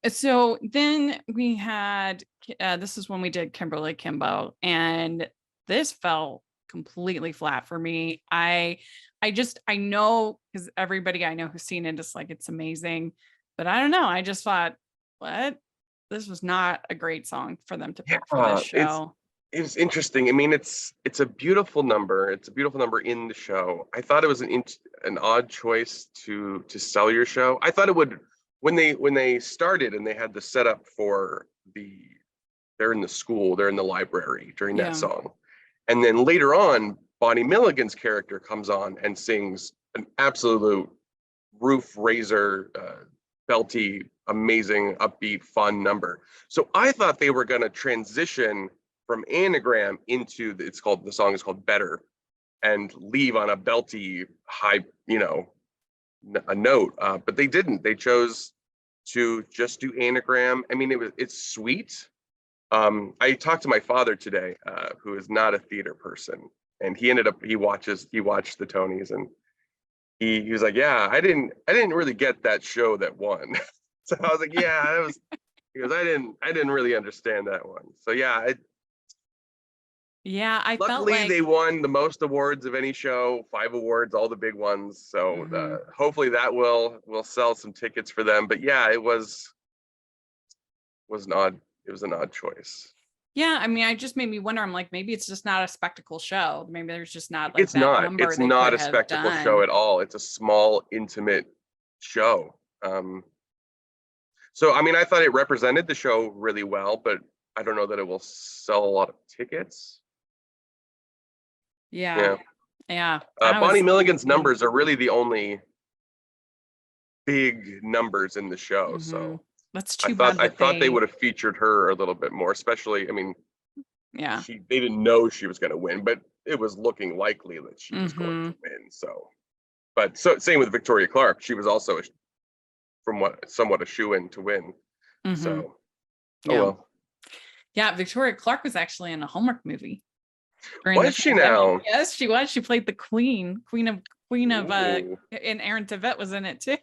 So then we had this is when we did Kimberly Kimbo, and this fell completely flat for me. I know because everybody I know who's seen it is like it's amazing, but I don't know. I just thought, what? This was not a great song for them to pick for this it's show. it's interesting. I mean, it's a beautiful number. It's a beautiful number in the show. I thought it was an odd choice to sell your show. I thought it would when they started and they had the setup for they're in the school, they're in the library during that song. And then later on, Bonnie Milligan's character comes on and sings an absolute roof raiser, belty, amazing, upbeat, fun number. So I thought they were going to transition from Anagram into the song is called Better, and leave on a belty high, a note. But they didn't. They chose to just do Anagram. I mean, it's sweet. I talked to my father today, who is not a theater person, and he watched the Tonys, and he was like, yeah, I didn't really get that show that won. So I was like, yeah, he goes, I didn't really understand that one. So yeah, I luckily felt like they won the most awards of any show, 5 awards, all the big ones. So hopefully that will sell some tickets for them. But yeah, it was an odd choice. Yeah, I mean, I just made me wonder. I'm like, maybe it's just not a spectacle show. Maybe there's just not like It's that not. number. It's they not could a have spectacle done. show at all. It's a small, intimate show. So I mean, I thought it represented the show really well, but I don't know that it will sell a lot of tickets. Yeah. Bonnie Milligan's numbers are really the only big numbers in the show. So that's too bad. I thought they would have featured her a little bit more, especially. I mean, they didn't know she was going to win, but it was looking likely that she was going to win. So same with Victoria Clark. She was also somewhat a shoo-in to win. So, well. Yeah, Victoria Clark was actually in a Hallmark movie. Was she now? Yes, she was. She played the Queen of and Aaron Tveit was in it too.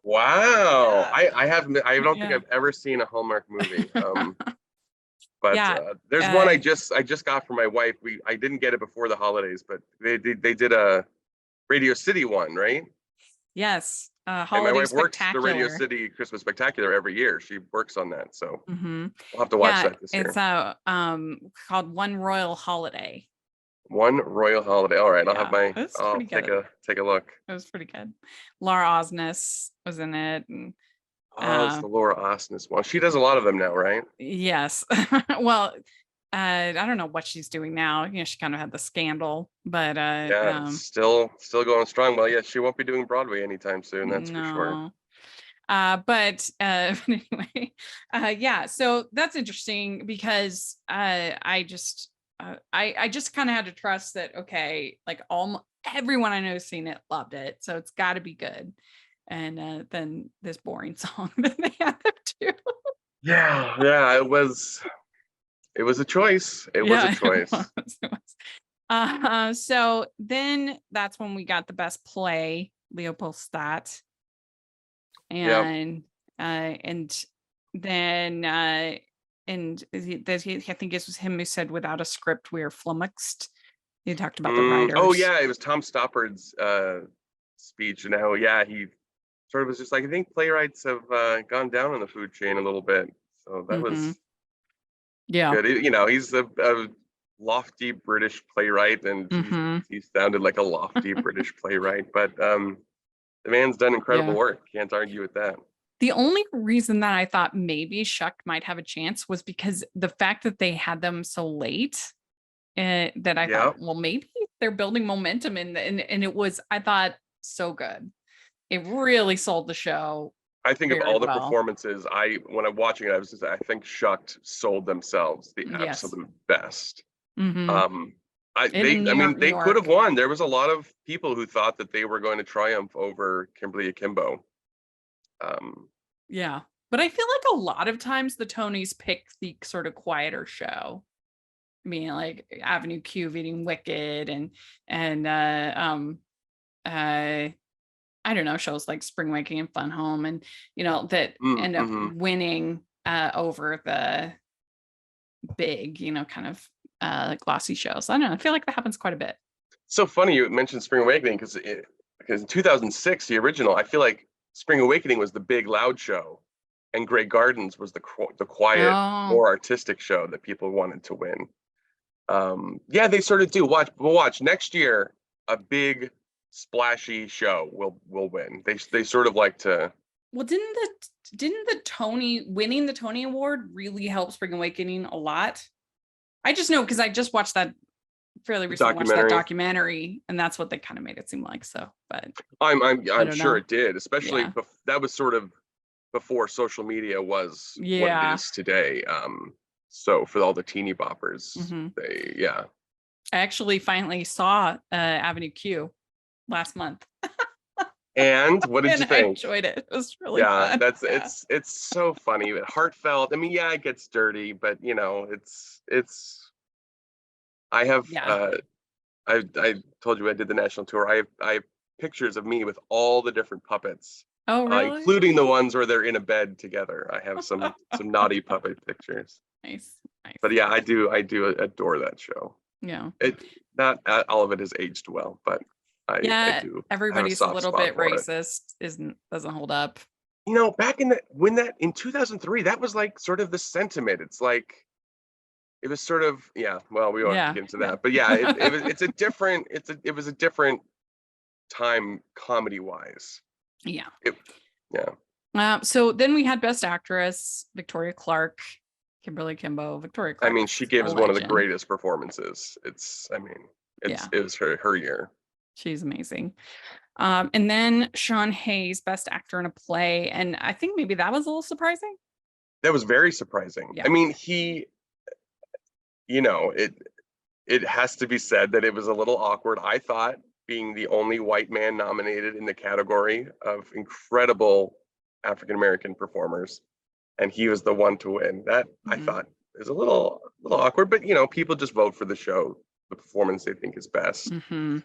Wow. I don't think I've ever seen a Hallmark movie. But there's one I just got for my wife. I didn't get it before the holidays, but they did a Radio City one, right? Yes. And my wife works the Radio City Christmas Spectacular every year. She works on that, so we'll have to watch that this year. It's called One Royal Holiday. One Royal Holiday. All right, I'll take a look. It was pretty good. Laura Osnes was in it, and it's the Laura Osnes one. She does a lot of them now, right? Yes. Well, I don't know what she's doing now. She kind of had the scandal, but still going strong. Well, yeah, she won't be doing Broadway anytime soon. That's for sure. But anyway, so that's interesting because I just kind of had to trust that, okay, like everyone I know has seen it, loved it, so it's got to be good. And then this boring song that they had them do. Yeah, it was a choice. It was a choice. It was. So then that's when we got the best play, Leopoldstadt. And then I think this was him who said, without a script, we are flummoxed. He talked about the writers. Oh yeah, it was Tom Stoppard's speech, and how he sort of was just like, I think playwrights have gone down on the food chain a little bit. So that was good. He's a lofty British playwright, and he sounded like a lofty British playwright, but the man's done incredible work. Can't argue with that. The only reason that I thought maybe Shuck might have a chance was because the fact that they had them so late, that I thought, well, maybe they're building momentum, and it was, I thought, so good. It really sold the show. I think of all the performances, when I'm watching it, I think Shucked sold themselves the absolute best. They could have won. There was a lot of people who thought that they were going to triumph over Kimberly Akimbo. But I feel like a lot of times the Tonys pick the sort of quieter show. I mean, like Avenue Q beating Wicked, and I don't know, shows like Spring Waking and Fun Home, and that end up winning over the big, kind of glossy shows. I don't know. I feel like that happens quite a bit. So funny you mentioned Spring Awakening, because in 2006, the original, I feel like Spring Awakening was the big loud show, and Grey Gardens was the quiet, more artistic show that people wanted to win. They sort of do. Watch next year, a big splashy show will win. They sort of like to Well, didn't the Tony winning the Tony Award really help Spring Awakening a lot? I just know because I just watched that fairly recently, watched that documentary, and that's what they kind of made it seem like. So, but I'm sure it did, especially Yeah. that was sort of before social media was what it Yeah. is today. So for all the teeny boppers, Mhm. I actually finally saw Avenue Q last month, And what did and you I think? enjoyed it. It was really Yeah, fun. that's Yeah. it's so funny, but heartfelt. I mean, yeah, it gets dirty, but you know, it's I have Yeah. I told you I did the national tour. I have pictures of me with all the different puppets, Oh, really? including the ones where they're in a bed together. I have some naughty puppet pictures. Nice. Nice. But yeah, I do adore that show. Yeah. It not all of it is aged well, but I Yeah. do have a Everybody's a soft little spot bit for it. racist. Doesn't hold up. You know, back in in 2003, that was like sort of the sentiment. It's like it was sort of, yeah, well, we won't have to Yeah. get into Yeah. that, but yeah, it was a different time comedy wise. Yeah. Yeah. So then we had Best Actress, Victoria Clark, Kimberly Kimbo. Victoria I Clark. mean, is she a gives one of the legend. greatest performances. Yeah. It was her year. She's amazing. And then Sean Hayes, Best Actor in a Play. And I think maybe that was a little surprising. That was very surprising. Yeah. I mean, you know, it has to be said that it was a little awkward. I thought being the only white man nominated in the category of incredible African American performers, and he was the one to win. That I thought is a little awkward, but you know, people just vote for the show, the performance they think is best. Mm-hmm.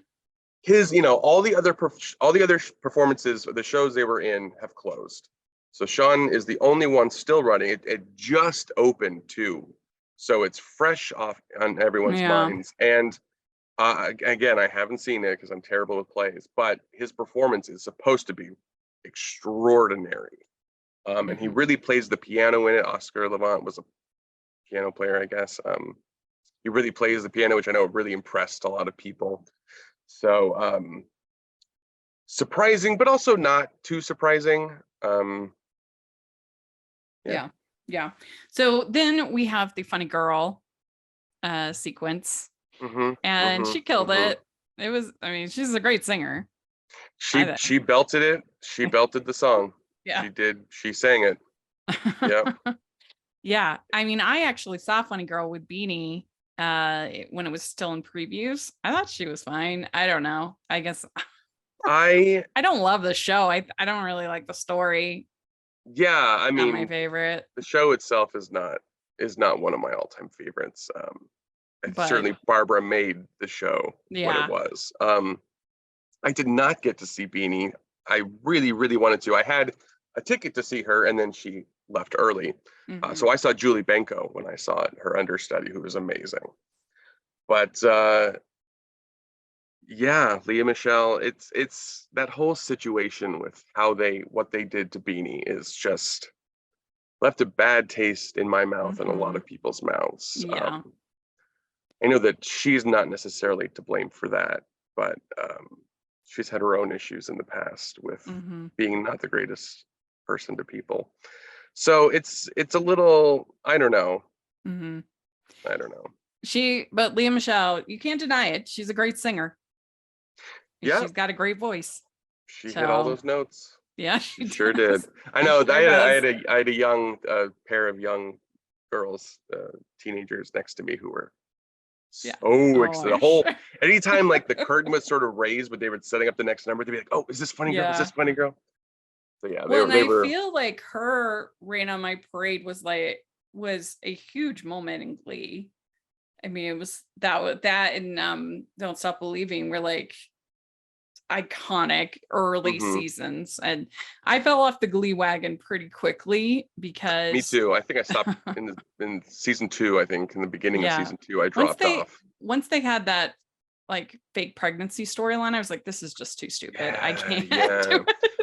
His, you know, all the other performances, the shows they were in have closed. So Sean is the only one still running. It just opened too, so it's fresh off on everyone's minds. And again, I haven't seen it because I'm terrible with plays, but his performance is supposed to be extraordinary. And he really plays the piano in it. Oscar Levant was a piano player, I guess. He really plays the piano, which I know really impressed a lot of people. So surprising, but also not too surprising. Yeah. So then we have the funny girl sequence, and she killed it. It was, I mean, she's a great singer. She belted it. She belted the song. Yeah. She did. She sang it. Yeah. Yeah. I mean, I actually saw Funny Girl with Beanie when it was still in previews. I thought she was fine. I don't know. I guess I don't love the show. I don't really like the story. Yeah, I mean, not my favorite. The show itself is not one of my all-time favorites. But certainly Barbara made the show what it was. I did not get to see Beanie. I really, really wanted to. I had a ticket to see her, and then she left early. So I saw Julie Benko when I saw it, her understudy, who was amazing. But yeah, Leah Michele, it's that whole situation with what they did to Beanie is just left a bad taste in my mouth and a lot of people's mouths. Yeah. I know that she's not necessarily to blame for that, but she's had her own issues in the past with being not the greatest person to people. So it's a little, I don't know. I don't know. But Leah Michele, you can't deny it. She's a great singer. Yeah. She's got a great voice. She hit all those notes. Yeah, she sure did. I know. I had a young pair of young girls, teenagers next to me who were so excited. Anytime like the curtain was sort of raised, but they were setting up the next number, they'd be like, "Oh, is this Funny Girl? Is this Funny Girl?" So yeah, I feel like her Rain on My Parade was a huge moment in Glee. I mean, it was that and Don't Stop Believing were like iconic early seasons, and I fell off the Glee wagon pretty quickly because me too. I think I stopped in season 2. I think in the beginning of season 2, I dropped off. Once they had that like fake pregnancy storyline, I was like, this is just too stupid. I can't. Yeah.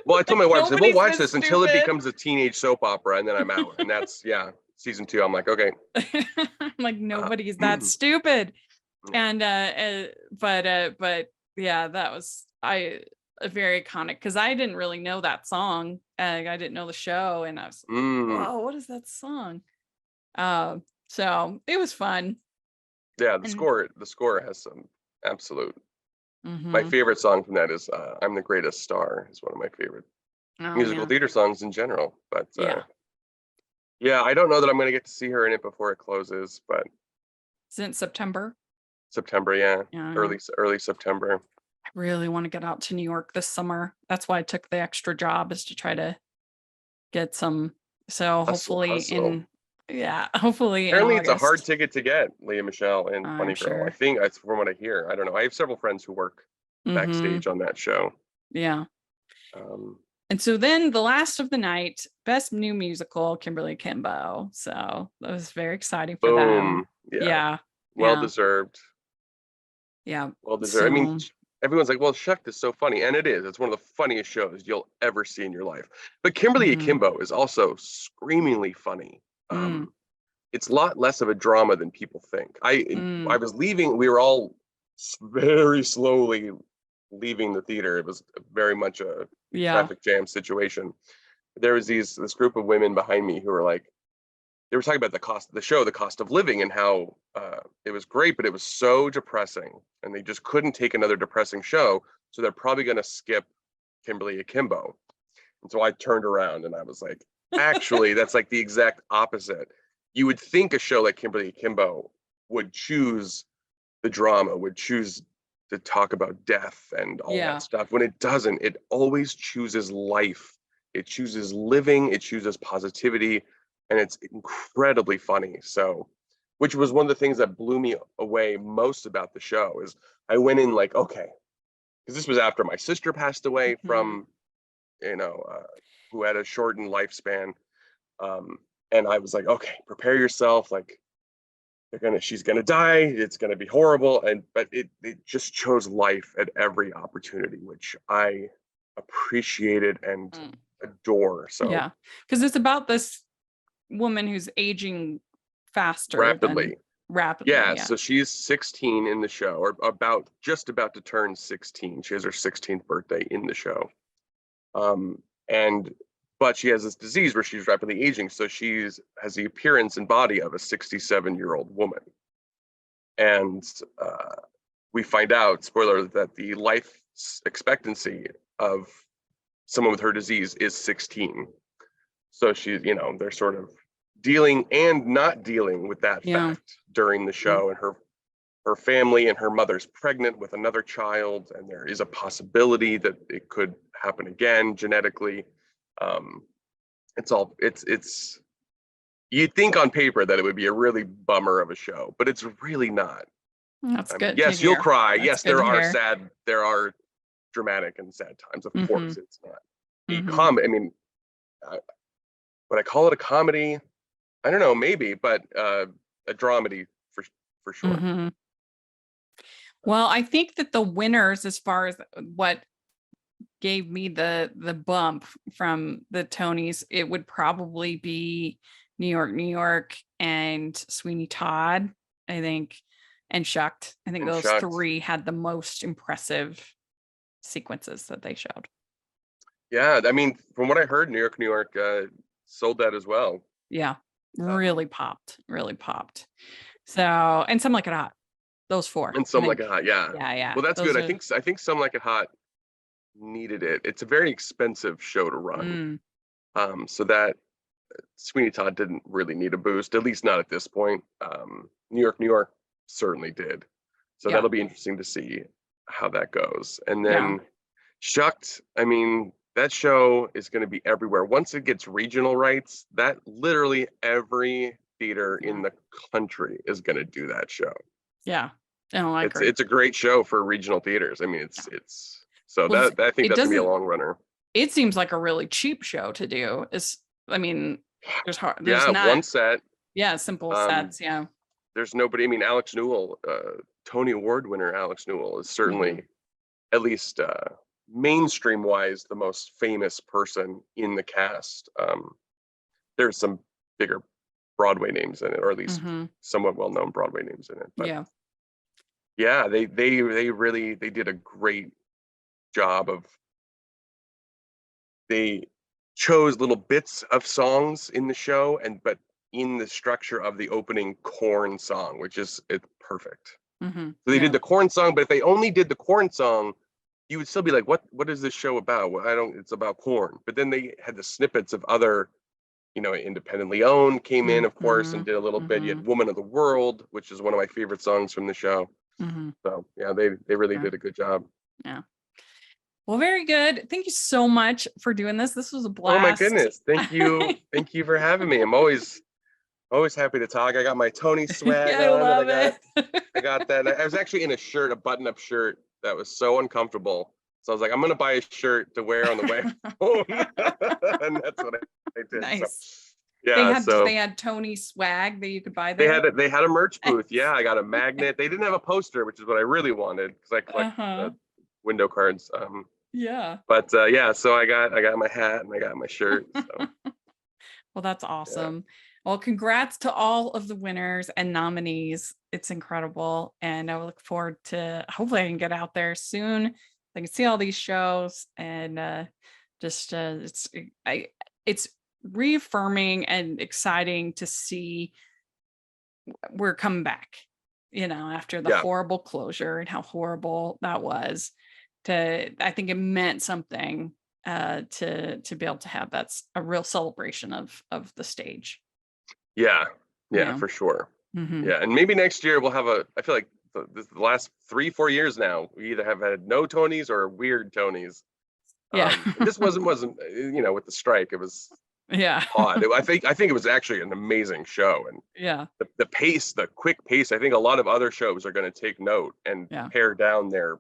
Well, I told my wife, I said, we'll watch this until it becomes a teenage soap opera, and then I'm out. And that's season 2. I'm like, okay. I'm like, nobody's that stupid. And but yeah, that was I very iconic because I didn't really know that song. I didn't know the show, and I was like, Mm. whoa, what is that song? So it was fun. Yeah, the And score has some absolute. My mhm. favorite song from that is "I'm the Greatest Star" is one of my favorite Oh musical yeah, theater songs in general. But yeah. yeah, I don't know that I'm going to get to see her in it before it closes, but Since September. September, yeah, Yeah, I know. early September. I really want to get out to New York this summer. That's why I took the extra job, is to try to get some. So Hustle, hopefully hustle. hopefully in Apparently, it's a hard August. ticket to get, Leah Michelle and I'm Funny Girl. I sure. think that's from what I hear. I don't know. I have several friends who work Mm-hmm. backstage on that show. Yeah. Um, And so then the last of the night, best new musical, Kimberly Kimbo. So that was very exciting for them. Boom. Yeah, Yeah. well Yeah. deserved. Yeah. Well deserved. I mean, So everyone's like, "Well, Shucked is so funny," and it is. It's one of the funniest shows you'll ever see in your life. But Kimberly mhm. Akimbo is also screamingly funny. Mm, It's a lot less of a drama than people think. I mm, was leaving. We were all very slowly leaving the theater. It was very much a yeah. traffic jam situation. There was this group of women behind me who were like, they were talking about the cost of the show, the cost of living, and how it was great, but it was so depressing, and they just couldn't take another depressing show, so they're probably going to skip Kimberly Akimbo. And so I turned around and I was like, actually, that's like the exact opposite. You would think a show like Kimberly Akimbo would choose the drama, would choose to talk about death and all that Yeah. stuff. When it doesn't, it always chooses life. It chooses living, it chooses positivity, and it's incredibly funny. So, which was one of the things that blew me away most about the show is I went in like, okay, because this was after my sister passed away Mhm. from, you know, who had a shortened lifespan. Um, and I was like, okay, prepare yourself. Like she's gonna die. It's gonna be horrible. But it just chose life at every opportunity, which I appreciated and Mm, adore. So yeah. Because it's about this woman who's aging faster than rapidly. rapidly. Yeah, Yeah. so she's 16 in the show, or just about to turn 16. She has her 16th birthday in the show. Um, and but she has this disease where she's rapidly aging, so has the appearance and body of a 67-year-old woman. And we find out, spoiler, that the life expectancy of someone with her disease is 16. So they're sort of dealing and not dealing with that Yeah. fact during the Mm, show. And her family and her mother's pregnant with another child, and there is a possibility that it could happen again genetically. Um, it's you'd think on paper that it would be a really bummer of a show, but it's really not. that's I mean, good to yes, you'll hear. cry. That's Yes, good to hear. there are dramatic and sad times. Of Mm-hmm. course, it's not a Mm-hmm. comedy. I mean, uh, would I call it a comedy? I don't know, maybe, but a dramedy for sure. Mm-hmm. Well, I think that the winners, as far as what gave me the bump from the Tonys, it would probably be New York, New York, and Sweeney Todd, I think, and Shucked. I think And those shocked. three had the most impressive sequences that they showed. Yeah, I mean, from what I heard, New York sold that as well. Yeah, Um, really popped, really popped. So, and Some Like It Hot, those four, and I Some Like think. It Hot, yeah. Yeah, Well, that's good. those are. I think Some Like It Hot needed it. It's a very expensive show to run. Mm, So that Sweeney Todd didn't really need a boost, at least not at this point. New York certainly did. So yeah, that'll be interesting to see how that goes. And yeah, then Shucked, I mean, that show is going to be everywhere. Once it gets regional rights, that literally every theater in yeah, the country is going to do that show. yeah. No, I agree. It's a great show for regional theaters. I mean, Yeah. it's so Well, that I think it that's gonna be a doesn't. long runner. It seems like a really cheap show to do. I mean, there's Yeah, not, one set. yeah, simple Um, sets. Yeah. there's nobody. I mean, Alex Newell, Tony Award winner Alex Newell is Hmm. certainly, at least mainstream wise, the most famous person in the cast. There's some bigger Broadway names in it, or at least Hmm. somewhat well known Broadway names in it. But Yeah. yeah, they did a great job of they chose little bits of songs in the show, but in the structure of the opening Korn song, which is it's perfect. Mm-hmm. So they did the Korn song, but if they only did the Korn song, you would still be like, what is this show about? Well, it's about Korn. But then they had the snippets of other, independently owned came in, of course, and did a little bit. You had Woman of the World, which is one of my favorite songs from the show. So yeah, they really did a good job. Yeah. Well, very good. Thank you so much for doing this. This was a blast. Oh my goodness. Thank you. Thank you for having me. I'm always happy to talk. I got my Tony swag I on. love it. I got that. I was actually in a button-up shirt that was so uncomfortable. So I was like, I'm going to buy a shirt to wear on the way home. And that's what I did. Nice. So, yeah. They had Tony swag that you could buy there. They had a merch booth. Yeah. I got a magnet. They didn't have a poster, which is what I really wanted because I collect window cards. Yeah. But yeah, so I got my hat and I got my shirt. So. Well, that's awesome. Yeah. Well, congrats to all of the winners and nominees. It's incredible. And I will look forward to, hopefully I can get out there soon. I can see all these shows and it's reaffirming and exciting to see we're coming back, after the horrible closure and how horrible that was. I think it meant something to be able to have that's a real celebration of the stage. Yeah, for sure. Yeah, and maybe next year we'll have I feel like the last 3-4 years now we either have had no Tonys or weird Tonys. Yeah, this wasn't with the strike, it was odd. I think it was actually an amazing show, and the pace, the quick pace. I think a lot of other shows are going to take note and pare down their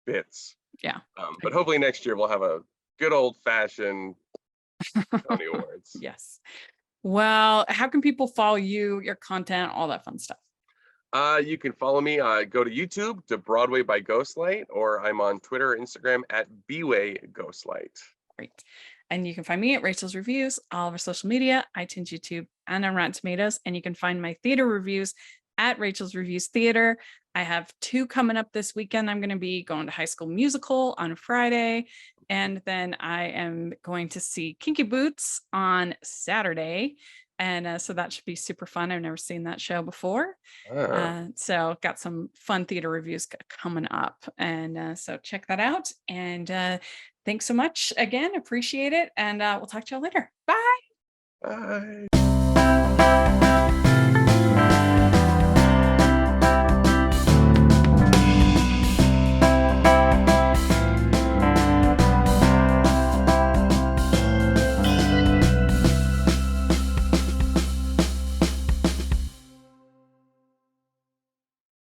bits. But hopefully next year we'll have a good old fashioned Tony Awards. Yes. Well, how can people follow you, your content, all that fun stuff? You can follow me. Go to YouTube to Broadway by Ghostlight, or I'm on Twitter or Instagram at bwayghostlight. Great. And you can find me at Rachel's Reviews, all of our social media, iTunes, YouTube, and on Rotten Tomatoes. And you can find my theater reviews at Rachel's Reviews Theater. I have 2 coming up this weekend. I'm going to be going to High School Musical on Friday. And then I am going to see Kinky Boots on Saturday. And so that should be super fun. I've never seen that show before. So got some fun theater reviews coming up. And so check that out. And thanks so much again. Appreciate it. And we'll talk to y'all later. Bye. Bye.